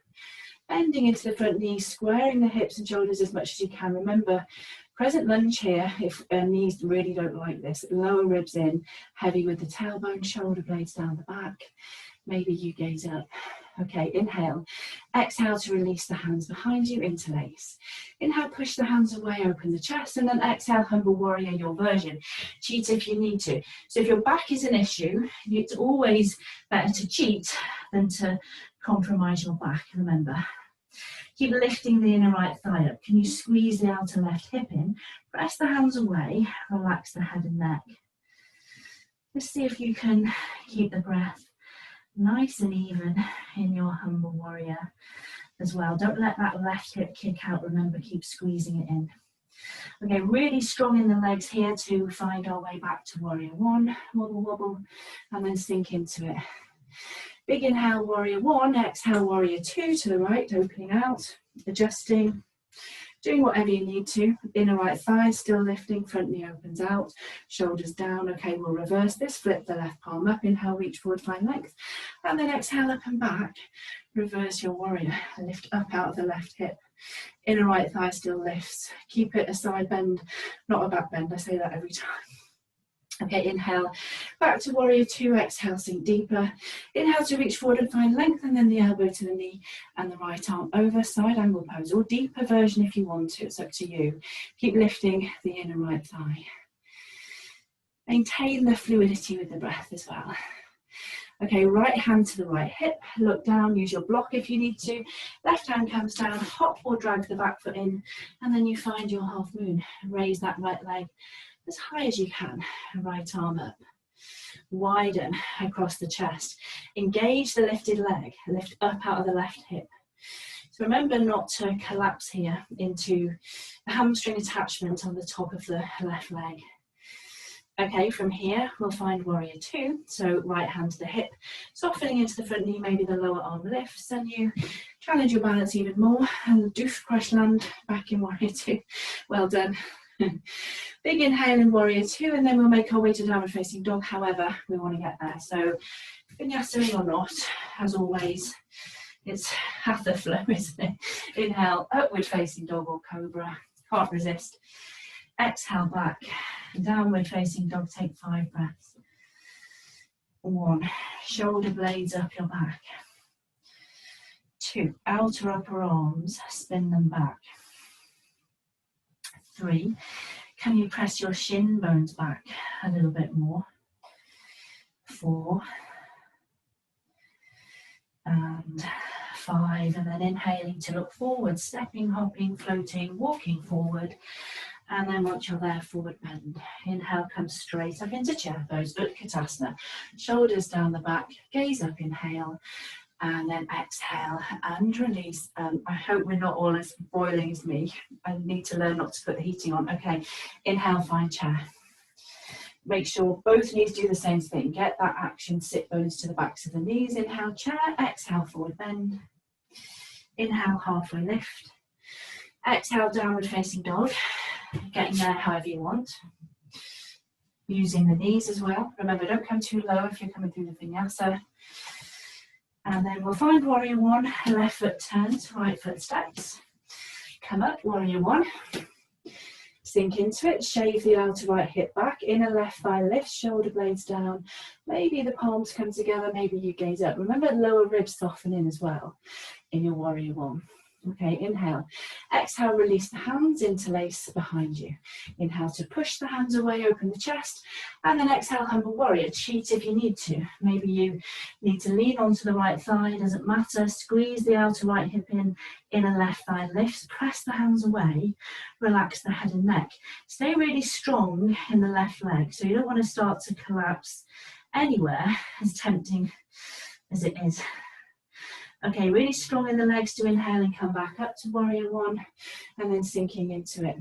Bending into the front knee, squaring the hips and shoulders as much as you can. Remember, crescent lunge here, if knees really don't like this. Lower ribs in, heavy with the tailbone, shoulder blades down the back. Maybe you gaze up. Okay, inhale. Exhale to release the hands behind you, interlace. Inhale, push the hands away, open the chest, and then exhale, humble warrior, your version. Cheat if you need to. So if your back is an issue, it's always better to cheat than to compromise your back, remember. Keep lifting the inner right thigh up. Can you squeeze the outer left hip in? Press the hands away, relax the head and neck. Just see if you can keep the breath nice and even in your humble warrior as well. Don't let that left hip kick out. Remember, keep squeezing it in. Okay, really strong in the legs here to find our way back to warrior one. Wobble, wobble, and then sink into it. Big inhale, warrior one. Exhale, warrior two to the right, opening out, adjusting. Doing whatever you need to. Inner right thigh still lifting, front knee opens out, shoulders down. Okay, we'll reverse this, flip the left palm up, inhale, reach forward, find length. And then exhale up and back. Reverse your warrior, lift up out of the left hip. Inner right thigh still lifts. Keep it a side bend, not a back bend. I say that every time. Okay, inhale, back to warrior two, exhale, sink deeper. Inhale to reach forward and find length, and then the elbow to the knee and the right arm over, side angle pose, or deeper version if you want to, it's up to you. Keep lifting the inner right thigh. Maintain the fluidity with the breath as well. Okay, right hand to the right hip, look down, use your block if you need to. Left hand comes down, hop or drag the back foot in, and then you find your half moon. Raise that right leg as high as you can, right arm up. Widen across the chest. Engage the lifted leg, lift up out of the left hip. So remember not to collapse here into a hamstring attachment on the top of the left leg. Okay, from here we'll find warrior two. So right hand to the hip, softening into the front knee, maybe the lower arm lifts, and you challenge your balance even more, and doof, crash land back in warrior two. Well done. Big inhale in warrior two, and then we'll make our way to downward facing dog, however we want to get there. So vinyasa or not, as always, it's Hatha flow, isn't it? Inhale, upward facing dog or cobra, can't resist. Exhale back, downward facing dog, take 5 breaths. 1, shoulder blades up your back. 2, outer upper arms, spin them back. 3, can you press your shin bones back a little bit more? 4, and 5, and then inhaling to look forward, stepping, hopping, floating, walking forward, and then once you're there, forward bend. Inhale, come straight up into chair pose, Utkatasana, shoulders down the back, gaze up, inhale, and then exhale and release. I hope we're not all as boiling as me. I need to learn not to put the heating on. Okay, inhale, find chair. Make sure both knees do the same thing. Get that action, sit bones to the backs of the knees. Inhale, chair, exhale, forward bend. Inhale, halfway lift. Exhale, downward facing dog. Getting there however you want. Using the knees as well. Remember, don't come too low if you're coming through the vinyasa. And then we'll find warrior one, left foot turns, right foot steps. Come up, warrior one. Sink into it, shave the outer right hip back, inner left thigh lifts, shoulder blades down. Maybe the palms come together, maybe you gaze up. Remember, lower ribs soften in as well in your warrior one. Okay, inhale. Exhale, release the hands, interlace behind you. Inhale to push the hands away, open the chest, and then exhale, humble warrior. Cheat if you need to. Maybe you need to lean onto the right thigh, doesn't matter. Squeeze the outer right hip in, inner left thigh lifts, press the hands away, relax the head and neck. Stay really strong in the left leg, so you don't want to start to collapse anywhere, as tempting as it is. Okay, really strong in the legs to inhale and come back up to warrior one, and then sinking into it.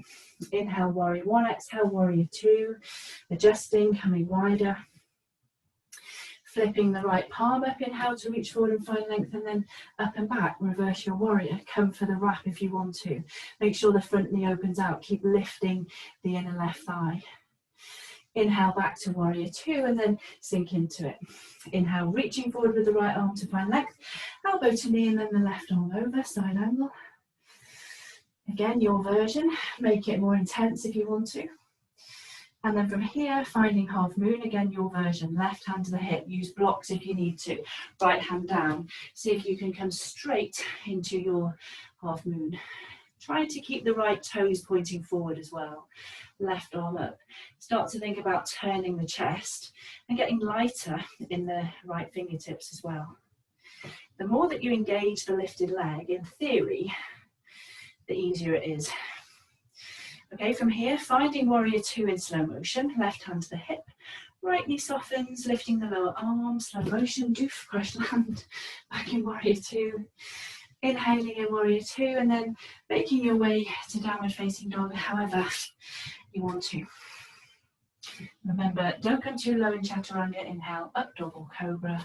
Inhale, warrior one, exhale, warrior two, adjusting, coming wider. Flipping the right palm up, inhale to reach forward and find length, and then up and back, reverse your warrior. Come for the wrap if you want to. Make sure the front knee opens out, keep lifting the inner left thigh. Inhale back to warrior two and then sink into it. Inhale, reaching forward with the right arm to find length, elbow to knee and then the left arm over, side angle. Again, your version, make it more intense if you want to. And then from here, finding half moon, again, your version, left hand to the hip, use blocks if you need to, right hand down. See if you can come straight into your half moon. Try to keep the right toes pointing forward as well. Left arm up. Start to think about turning the chest and getting lighter in the right fingertips as well. The more that you engage the lifted leg, in theory, the easier it is. Okay, from here, finding warrior two in slow motion, left hand to the hip, right knee softens, lifting the lower arm, slow motion, doof, crash land, back in warrior two. Inhaling in warrior two and then making your way to downward facing dog however you want to. Remember, don't come too low in chaturanga. Inhale, up dog or cobra.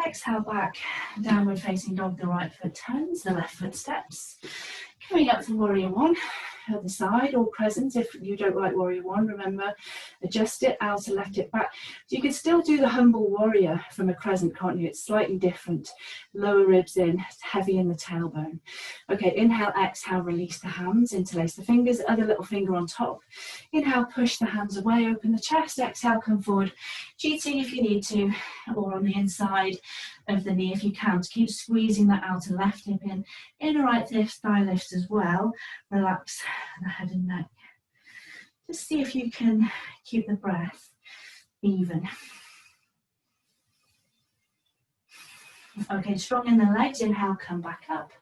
Exhale back, downward facing dog, the right foot turns, the left foot steps. Coming up for warrior one, other side or crescent. If you don't like warrior one, remember, adjust it, outer left it back. So you can still do the humble warrior from a crescent, can't you? It's slightly different. Lower ribs in, heavy in the tailbone. Okay, inhale, exhale, release the hands, interlace the fingers, other little finger on top. Inhale, push the hands away, open the chest. Exhale, come forward, cheating if you need to, or on the inside of the knee if you can, to keep squeezing that outer left hip in, inner right thigh lift as well. Relax the head and neck. Just see if you can keep the breath even. Okay, strong in the legs, inhale, come back up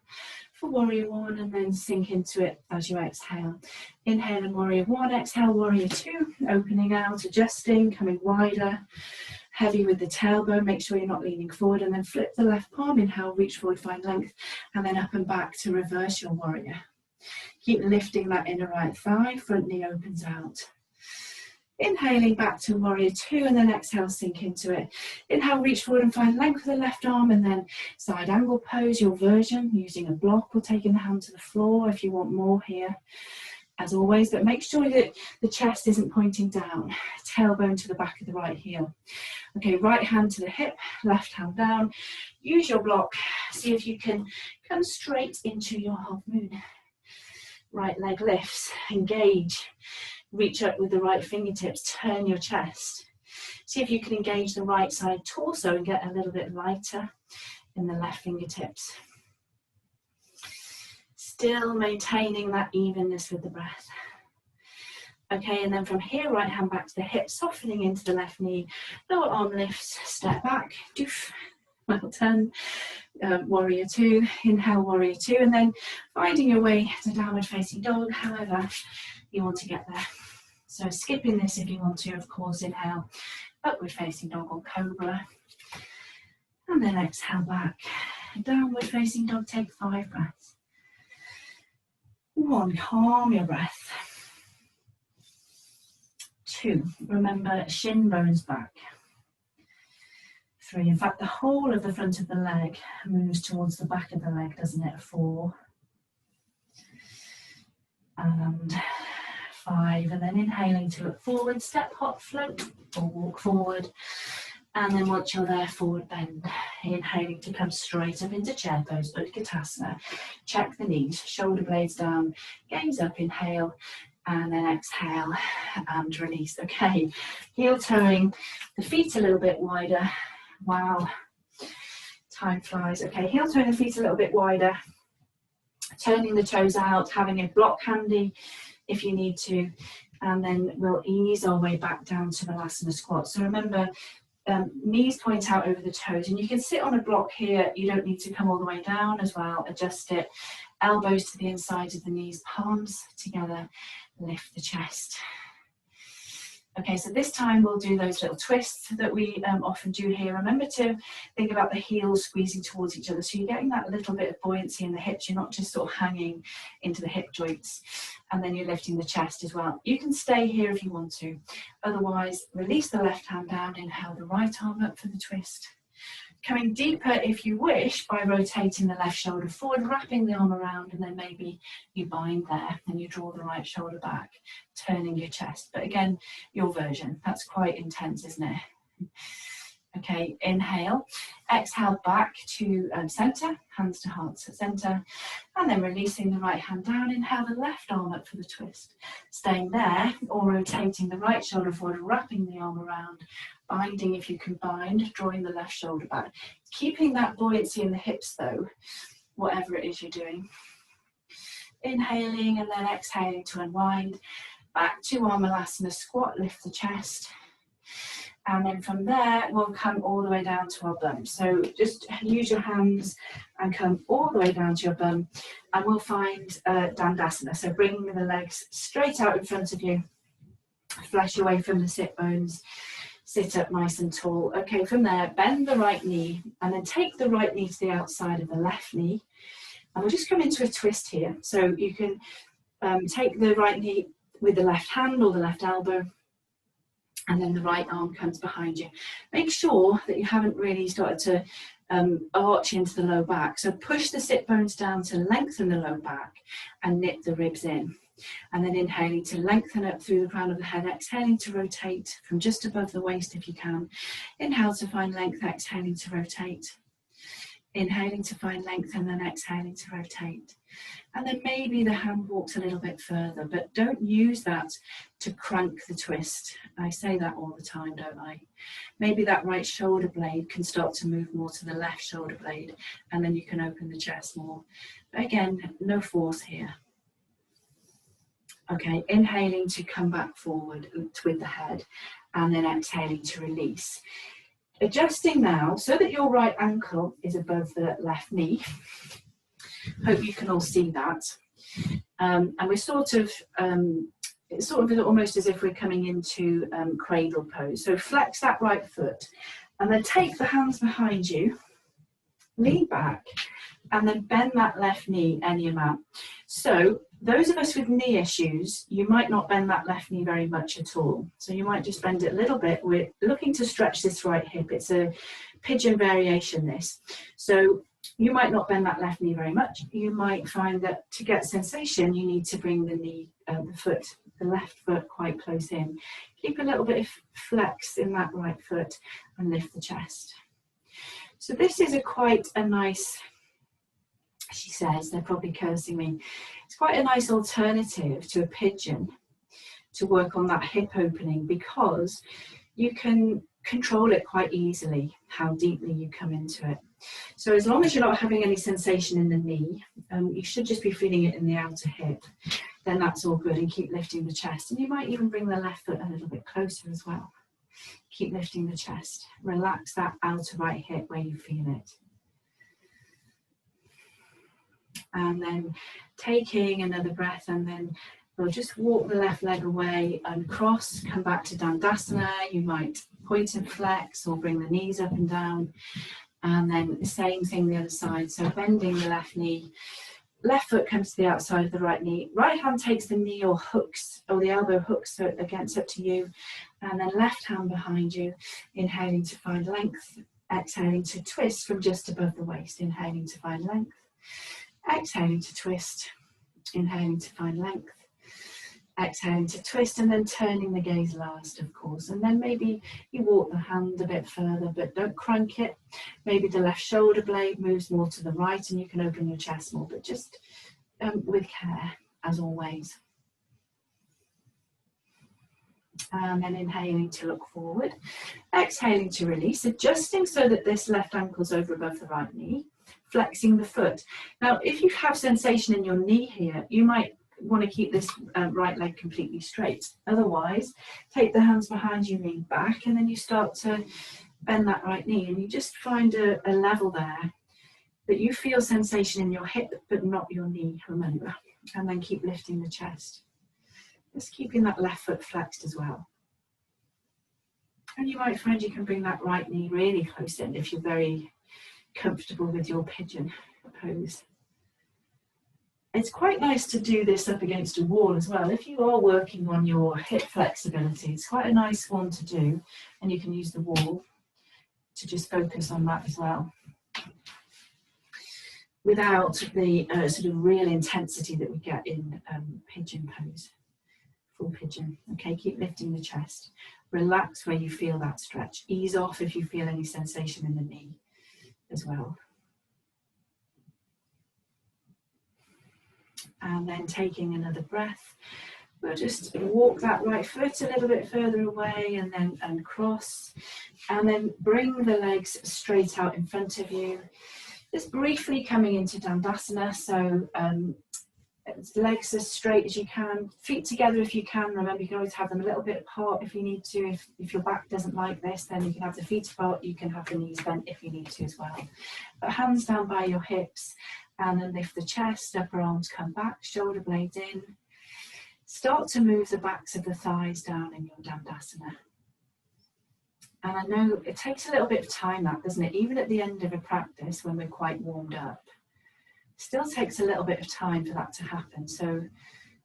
for warrior one and then sink into it as you exhale. Inhale in warrior one, exhale warrior two, opening out, adjusting, coming wider. Heavy with the tailbone, make sure you're not leaning forward, and then flip the left palm, inhale, reach forward, find length, and then up and back to reverse your warrior. Keep lifting that inner right thigh, front knee opens out. Inhaling back to warrior two, and then exhale, sink into it. Inhale, reach forward and find length with the left arm, and then side angle pose, your version, using a block or taking the hand to the floor if you want more here. As always, but make sure that the chest isn't pointing down, tailbone to the back of the right heel. Okay, right hand to the hip, left hand down. Use your block. See if you can come straight into your half moon. Right leg lifts, engage. Reach up with the right fingertips, turn your chest. See if you can engage the right side torso and get a little bit lighter in the left fingertips. Still maintaining that evenness with the breath. Okay, and then from here, right hand back to the hip, softening into the left knee, lower arm lifts, step back, doof, well done. Warrior two, inhale warrior two, and then finding your way to downward facing dog, however you want to get there. So skipping this if you want to, of course, inhale, upward facing dog or cobra, and then exhale back, downward facing dog, take 5 breaths. 1, calm your breath. 2, remember shin bones back. 3, in fact the whole of the front of the leg moves towards the back of the leg, doesn't it? 4 and 5, and then inhaling to look forward, step, hop, float or walk forward, and then once you're there, forward bend. Inhaling to come straight up into chair pose, Utkatasana. Check the knees, shoulder blades down, gaze up, inhale, and then exhale and release. Okay, heel toeing the feet a little bit wider. Wow, time flies. Okay, heel toeing the feet a little bit wider. Turning the toes out, having a block handy if you need to, and then we'll ease our way back down to Malasana squat. So remember, knees point out over the toes, and you can sit on a block here. You don't need to come all the way down as well. Adjust it, elbows to the inside of the knees, palms together, lift the chest. Okay, so this time we'll do those little twists that we often do here. Remember to think about the heels squeezing towards each other, so you're getting that little bit of buoyancy in the hips. You're not just sort of hanging into the hip joints, and then you're lifting the chest as well. You can stay here if you want to. Otherwise, release the left hand down, inhale the right arm up for the twist. Coming deeper if you wish by rotating the left shoulder forward, wrapping the arm around, and then maybe you bind there and you draw the right shoulder back, turning your chest. But again, your version. That's quite intense, isn't it? Okay, inhale, exhale back to center, hands to hearts at center, and then releasing the right hand down, inhale the left arm up for the twist. Staying there, or rotating the right shoulder forward, wrapping the arm around, binding if you can bind, drawing the left shoulder back. Keeping that buoyancy in the hips though, whatever it is you're doing. Inhaling and then exhaling to unwind, back to our Malasana squat, lift the chest. And then from there, we'll come all the way down to our bum. So just use your hands and come all the way down to your bum. And we'll find Dandasana. So bringing the legs straight out in front of you. Flesh away from the sit bones. Sit up nice and tall. Okay, from there, bend the right knee. And then take the right knee to the outside of the left knee. And we'll just come into a twist here. So you can take the right knee with the left hand or the left elbow. And then the right arm comes behind you. Make sure that you haven't really started to arch into the low back. So push the sit bones down to lengthen the low back and knit the ribs in. And then inhaling to lengthen up through the crown of the head, exhaling to rotate from just above the waist if you can. Inhale to find length, exhaling to rotate. Inhaling to find length and then exhaling to rotate. And then maybe the hand walks a little bit further, but don't use that to crank the twist. I say that all the time, don't I? Maybe that right shoulder blade can start to move more to the left shoulder blade, and then you can open the chest more. But again, no force here. Okay, inhaling to come back forward with the head, and then exhaling to release. Adjusting now so that your right ankle is above the left knee. Hope you can all see that. And we're it's sort of almost as if we're coming into cradle pose. So flex that right foot and then take the hands behind you, lean back, and then bend that left knee any amount. So those of us with knee issues, you might not bend that left knee very much at all. So you might just bend it a little bit. We're looking to stretch this right hip. It's a pigeon variation, this. So you might not bend that left knee very much. You might find that to get sensation, you need to bring the knee, the left foot quite close in. Keep a little bit of flex in that right foot and lift the chest. So this is quite a nice, she says, they're probably cursing me. It's quite a nice alternative to a pigeon to work on that hip opening, because you can control it quite easily, how deeply you come into it. So as long as you're not having any sensation in the knee, you should just be feeling it in the outer hip, then that's all good, and keep lifting the chest. And you might even bring the left foot a little bit closer as well. Keep lifting the chest. Relax that outer right hip where you feel it. And then taking another breath, and then we'll just walk the left leg away and cross, come back to Dandasana. You might point and flex or bring the knees up and down. And then the same thing the other side. So bending the left knee, left foot comes to the outside of the right knee. Right hand takes the knee or hooks, or the elbow hooks against, up to you. And then left hand behind you, inhaling to find length, exhaling to twist from just above the waist, inhaling to find length. Exhaling to twist, inhaling to find length, exhaling to twist, and then turning the gaze last, of course. And then maybe you walk the hand a bit further, but don't crank it. Maybe the left shoulder blade moves more to the right and you can open your chest more, but just with care, as always. And then inhaling to look forward, exhaling to release, adjusting so that this left ankle's over above the right knee. flexing the foot. Now, if you have sensation in your knee here, you might want to keep this right leg completely straight. Otherwise, take the hands behind you, lean back, and then you start to bend that right knee, and you just find a level there that you feel sensation in your hip, but not your knee, remember. And then keep lifting the chest. Just keeping that left foot flexed as well. And you might find you can bring that right knee really close in if you're very comfortable with your pigeon pose. It's quite nice to do this up against a wall as well. If you are working on your hip flexibility, it's quite a nice one to do, and you can use the wall to just focus on that as well, without the sort of real intensity that we get in pigeon pose, full pigeon. Okay, keep lifting the chest. Relax where you feel that stretch. Ease off if you feel any sensation in the knee as well. And then taking another breath, we'll just walk that right foot a little bit further away and then cross, and then bring the legs straight out in front of you. Just briefly coming into Dandasana, so legs as straight as you can, feet together if you can. Remember, you can always have them a little bit apart if you need to. If your back doesn't like this, then you can have the feet apart, you can have the knees bent if you need to as well. But hands down by your hips, and then lift the chest, upper arms come back, shoulder blades in. Start to move the backs of the thighs down in your Dandasana. And I know it takes a little bit of time, that, doesn't it? Even at the end of a practice when we're quite warmed up, still takes a little bit of time for that to happen. So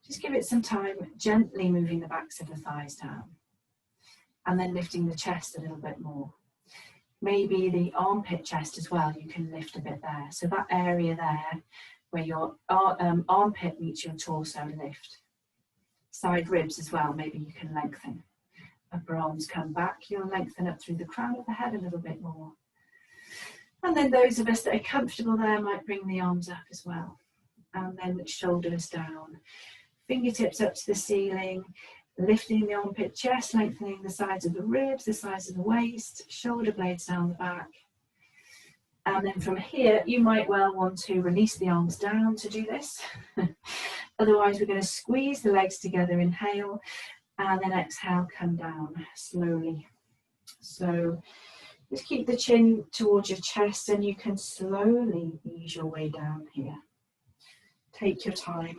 just give it some time, gently moving the backs of the thighs down, and then lifting the chest a little bit more. Maybe the armpit chest as well, you can lift a bit there. So that area there where your armpit meets your torso, lift. Side ribs as well, maybe you can lengthen. Upper arms come back, you'll lengthen up through the crown of the head a little bit more. And then those of us that are comfortable there might bring the arms up as well. And then the shoulders down, fingertips up to the ceiling, lifting the armpit chest, lengthening the sides of the ribs, the sides of the waist, shoulder blades down the back. And then from here, you might well want to release the arms down to do this. Otherwise, we're going to squeeze the legs together, inhale, and then exhale, come down slowly. So just keep the chin towards your chest, and you can slowly ease your way down here. Take your time.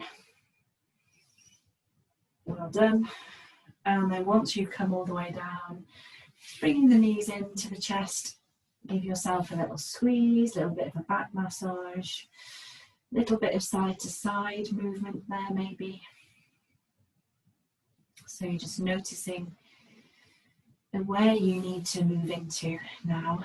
Well done. And then once you've come all the way down, bringing the knees into the chest, give yourself a little squeeze, a little bit of a back massage, a little bit of side to side movement there maybe. So you're just noticing where you need to move into now.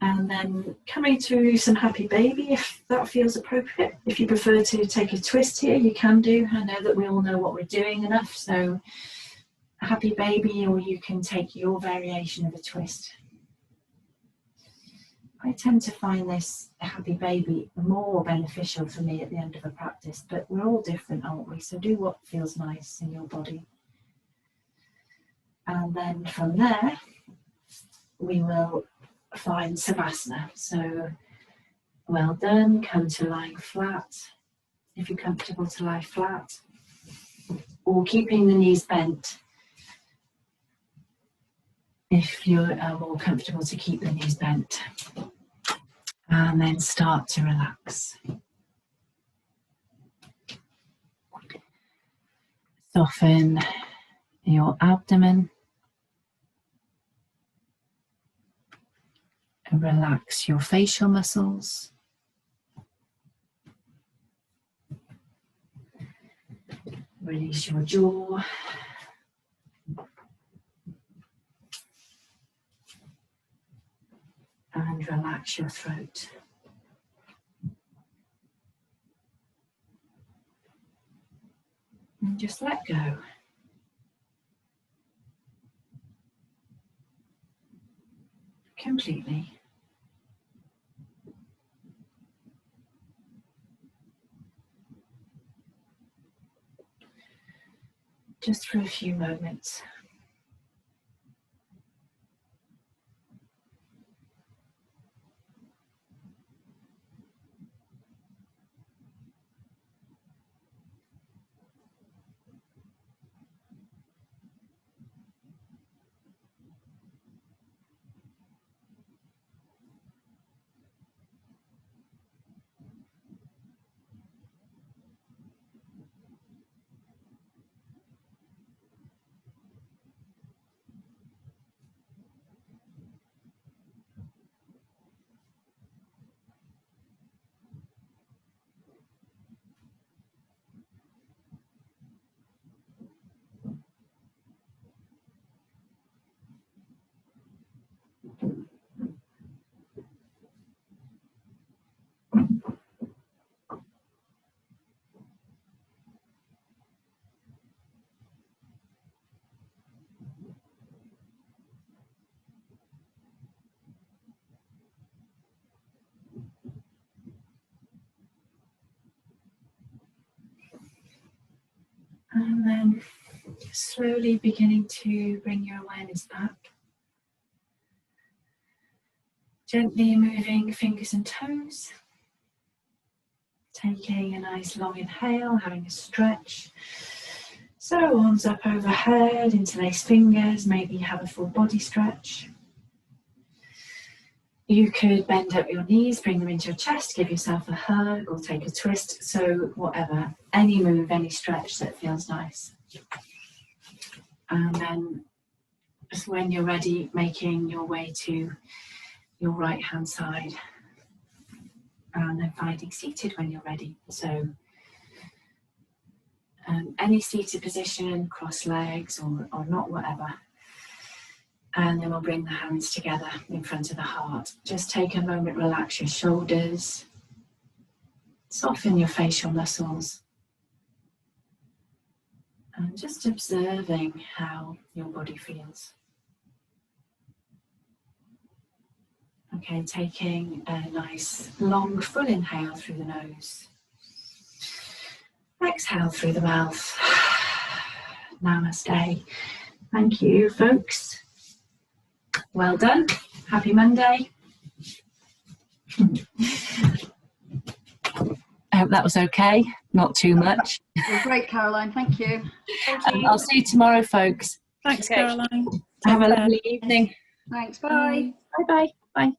And then coming to some happy baby, if that feels appropriate. If you prefer to take a twist here, you can do. I know that we all know what we're doing enough, so a happy baby, or you can take your variation of a twist. I tend to find this happy baby more beneficial for me at the end of a practice, but we're all different, aren't we? So do what feels nice in your body. And then from there, we will find Savasana. So well done, come to lying flat. If you're comfortable to lie flat, or keeping the knees bent. If you're more comfortable to keep the knees bent. And then start to relax. Soften your abdomen. And relax your facial muscles. Release your jaw. And relax your throat. And just let go. Completely. Just for a few moments. And then slowly beginning to bring your awareness back. Gently moving fingers and toes. Taking a nice long inhale, having a stretch. So arms up overhead, interlace fingers, maybe have a full body stretch. You could bend up your knees, bring them into your chest, give yourself a hug or take a twist. So whatever, any move, any stretch that feels nice. And then just when you're ready, making your way to your right hand side. And then finding seated when you're ready. So any seated position, cross legs or not, whatever. And then we'll bring the hands together in front of the heart. Just take a moment, relax your shoulders. Soften your facial muscles. And just observing how your body feels. Okay, taking a nice long full inhale through the nose. Exhale through the mouth. Namaste. Thank you, folks. Well done. Happy Monday. I hope that was okay. Not too much. Great, Caroline. Thank you. Thank you. I'll see you tomorrow, folks. Thanks, Okay. Caroline. Have a lovely evening. Thanks. Bye. Bye-bye. Bye.